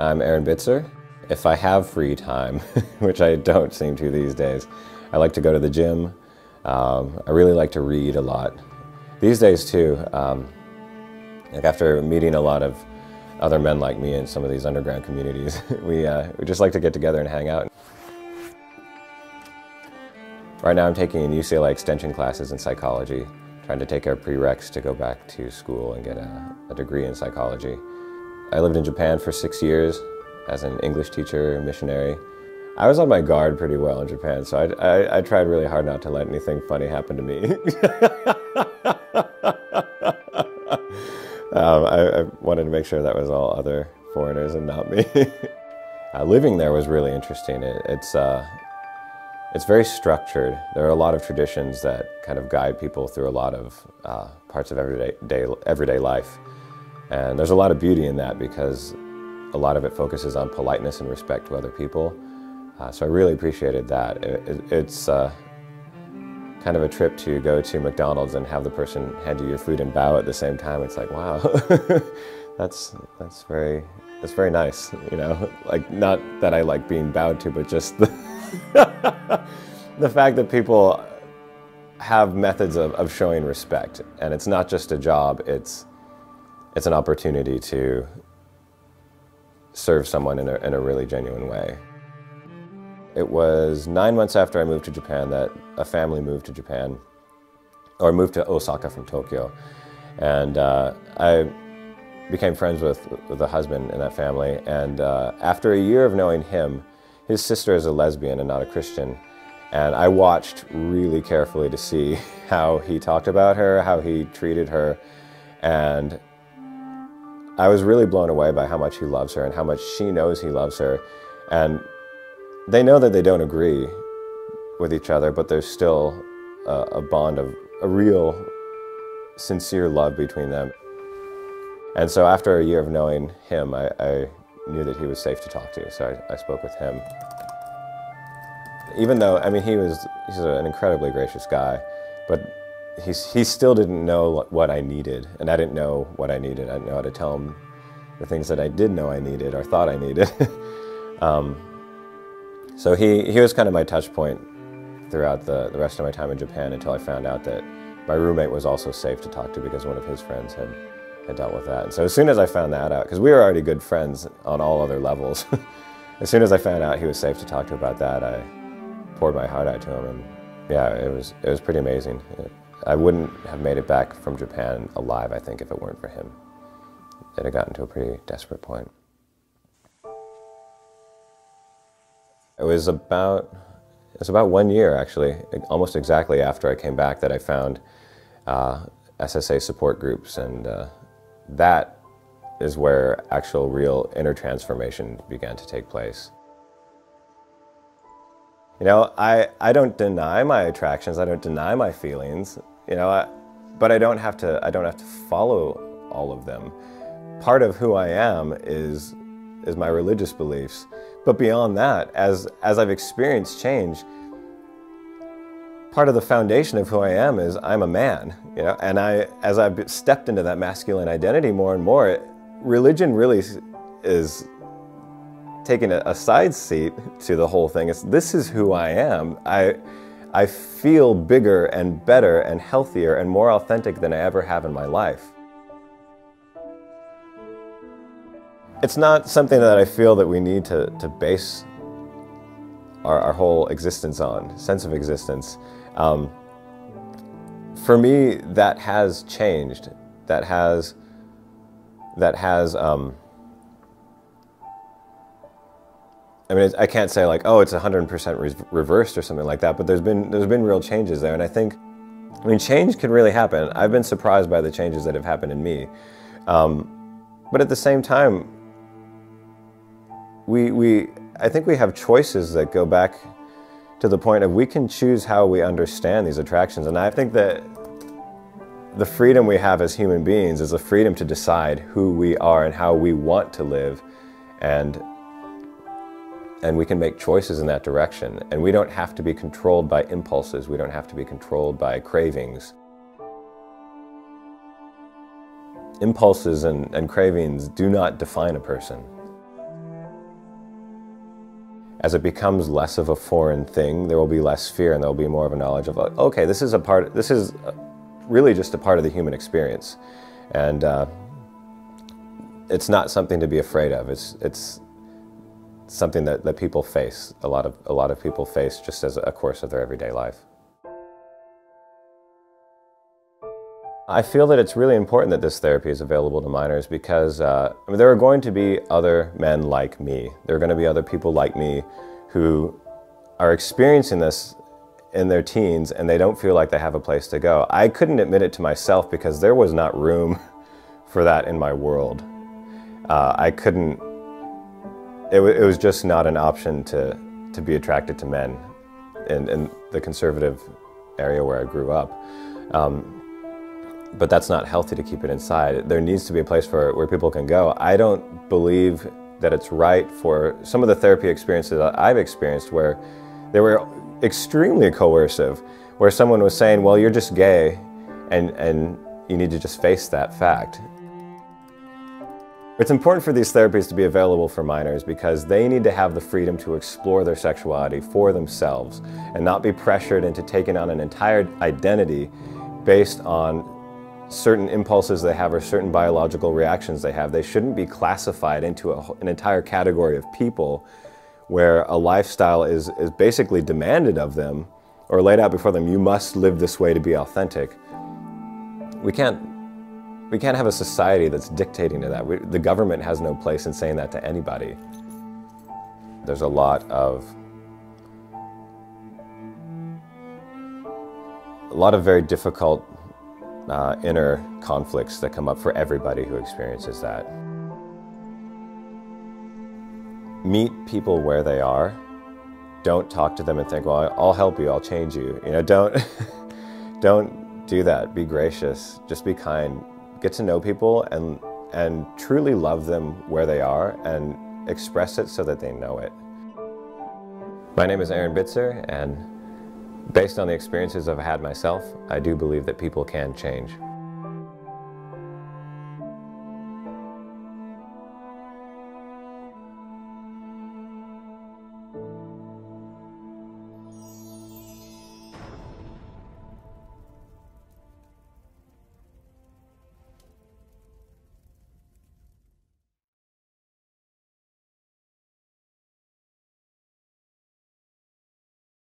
I'm Aaron Bitzer. If I have free time, which I don't seem to these days, I like to go to the gym. I really like to read a lot. These days too, like after meeting a lot of other men like me in some of these underground communities, we just like to get together and hang out. Right now I'm taking UCLA extension classes in psychology, trying to take our prereqs to go back to school and get a degree in psychology. I lived in Japan for 6 years as an English teacher and missionary. I was on my guard pretty well in Japan, so I tried really hard not to let anything funny happen to me. I wanted to make sure that was all other foreigners and not me. Living there was really interesting. It's very structured. There are a lot of traditions that kind of guide people through a lot of parts of everyday life. And there's a lot of beauty in that because a lot of it focuses on politeness and respect to other people. So I really appreciated that. It's kind of a trip to go to McDonald's and have the person hand you your food and bow at the same time. It's like, wow, that's very nice, you know. Like, not that I like being bowed to, but just the the fact that people have methods of showing respect, and it's not just a job. It's an opportunity to serve someone in a really genuine way. It was 9 months after I moved to Japan that a family moved to Japan, or moved to Osaka from Tokyo. And I became friends with the husband in that family. And after a year of knowing him, his sister is a lesbian and not a Christian. And I watched really carefully to see how he talked about her, how he treated her. And I was really blown away by how much he loves her and how much she knows he loves her. And they know that they don't agree with each other, but there's still a bond of a real, sincere love between them. And so after a year of knowing him, I knew that he was safe to talk to, so I spoke with him. Even though, I mean, he's an incredibly gracious guy, but he still didn't know what I needed, and I didn't know what I needed. I didn't know how to tell him the things that I did know I needed or thought I needed. So he was kind of my touch point throughout the rest of my time in Japan until I found out that my roommate was also safe to talk to because one of his friends had dealt with that. And so as soon as I found that out, because we were already good friends on all other levels, as soon as I found out he was safe to talk to about that, I poured my heart out to him, and yeah, it was pretty amazing. I wouldn't have made it back from Japan alive, I think, if it weren't for him. It had gotten to a pretty desperate point. It was about 1 year, actually, almost exactly after I came back, that I found SSA support groups, and that is where actual real inner transformation began to take place. You know, I don't deny my attractions, I don't deny my feelings, you know, but I don't have to follow all of them. Part of who I am is my religious beliefs. But beyond that, as I've experienced change, part of the foundation of who I am is I'm a man, you know, and as I've stepped into that masculine identity more and more, religion really is taking a side seat to the whole thing. This is who I am. I feel bigger and better and healthier and more authentic than I ever have in my life. It's not something that I feel that we need to base our whole existence on, sense of existence. For me, that has changed. That has I mean, I can't say like, oh, it's 100% reversed or something like that, but there's been real changes there, and I think, I mean, change can really happen. I've been surprised by the changes that have happened in me, but at the same time, I think we have choices that go back to the point of we can choose how we understand these attractions, and I think that the freedom we have as human beings is the freedom to decide who we are and how we want to live, and we can make choices in that direction. And we don't have to be controlled by impulses. We don't have to be controlled by cravings. Impulses and cravings do not define a person. as it becomes less of a foreign thing, there will be less fear and there will be more of a knowledge of, okay, this is really just a part of the human experience. And it's not something to be afraid of. It's something that people face, a lot of people face just as a course of their everyday life. I feel that it's really important that this therapy is available to minors because I mean, there are going to be other men like me. There are going to be other people like me who are experiencing this in their teens and they don't feel like they have a place to go. I couldn't admit it to myself because there was not room for that in my world. I couldn't, it was just not an option to be attracted to men in the conservative area where I grew up. But that's not healthy to keep it inside. There needs to be a place where people can go. I don't believe that it's right for some of the therapy experiences that I've experienced where they were extremely coercive, where someone was saying, well, you're just gay and you need to just face that fact. It's important for these therapies to be available for minors because they need to have the freedom to explore their sexuality for themselves and not be pressured into taking on an entire identity based on certain impulses they have or certain biological reactions they have. They shouldn't be classified into an entire category of people where a lifestyle is basically demanded of them or laid out before them. You must live this way to be authentic. We can't have a society that's dictating to that. The government has no place in saying that to anybody. There's a lot of very difficult inner conflicts that come up for everybody who experiences that. Meet people where they are. Don't talk to them and think, well, I'll help you, I'll change you. You know, don't do that. Be gracious, just be kind. Get to know people and truly love them where they are and express it so that they know it. My name is Aaron Bitzer, and based on the experiences I've had myself, I do believe that people can change.